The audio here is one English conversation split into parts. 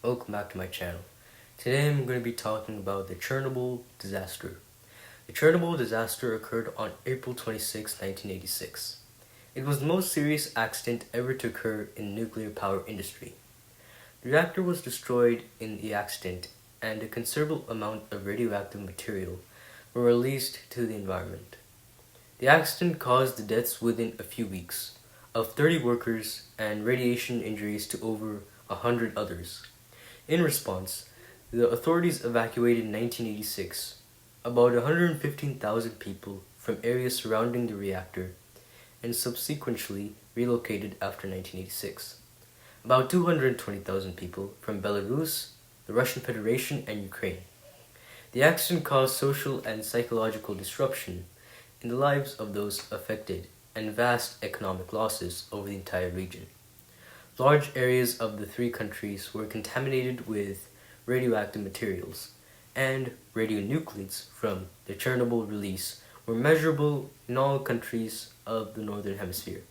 welcome back to my channel. Today I'm going to be talking about the Chernobyl disaster. The Chernobyl disaster occurred on April 26, 1986. It was the most serious accident ever to occur in the nuclear power industry. The reactor was destroyed in the accident and a considerable amount of radioactive material were released to the environment. The accident caused the deaths within a few weeks of 30 workers and radiation injuries to over 100 others. In response, the authorities evacuated in 1986 about 115,000 people from areas surrounding the reactor and subsequently relocated after 1986. About 220,000 people from Belarus, the Russian Federation, and Ukraine. The accident caused social and psychological disruption in the lives of those affected and vast economic losses over the entire region. Large areas of the three countries were contaminated with radioactive materials, and radionuclides from the Chernobyl release were measurable in all countries of the Northern Hemisphere.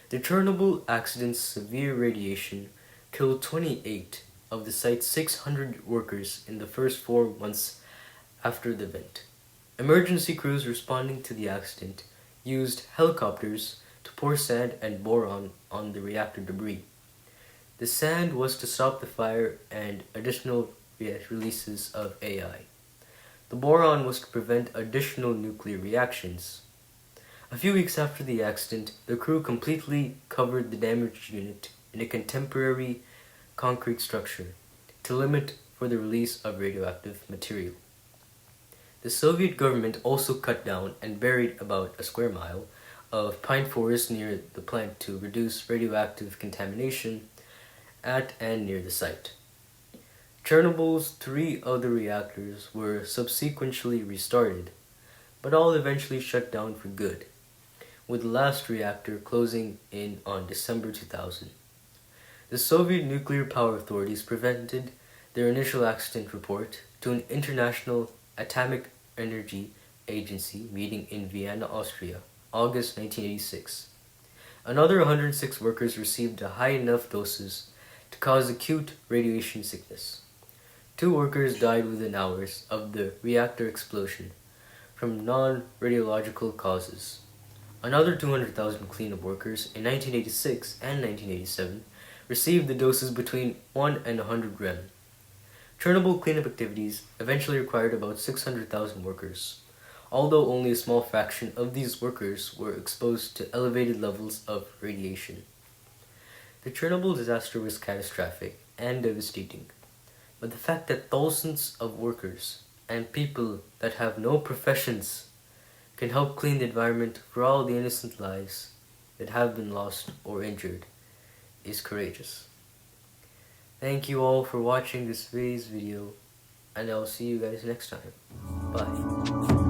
The Chernobyl accident's severe radiation killed 28 of the site's 600 workers in the first 4 months after the event. Emergency crews responding to the accident used helicopters to pour sand and boron on the reactor debris. The sand was to stop the fire and additional releases of AI. The boron was to prevent additional nuclear reactions. A few weeks after the accident, the crew completely covered the damaged unit in a contemporary concrete structure to limit for the release of radioactive material. The Soviet government also cut down and buried about a square mile of pine forest near the plant to reduce radioactive contamination at and near the site. Chernobyl's 3 other reactors were subsequently restarted, but all eventually shut down for good, with the last reactor closing in on December 2000. The Soviet nuclear power authorities presented their initial accident report to an International Atomic Energy Agency meeting in Vienna, Austria, August 1986. Another 106 workers received a high enough doses to cause acute radiation sickness. 2 workers died within hours of the reactor explosion from non-radiological causes. Another 200,000 cleanup workers in 1986 and 1987 received the doses between 1 and 100 grams. Chernobyl cleanup activities eventually required about 600,000 workers, although only a small fraction of these workers were exposed to elevated levels of radiation. The Chernobyl disaster was catastrophic and devastating, but the fact that thousands of workers and people that have no professions can help clean the environment for all the innocent lives that have been lost or injured is courageous. Thank you all for watching this video, and I'll see you guys next time. Bye.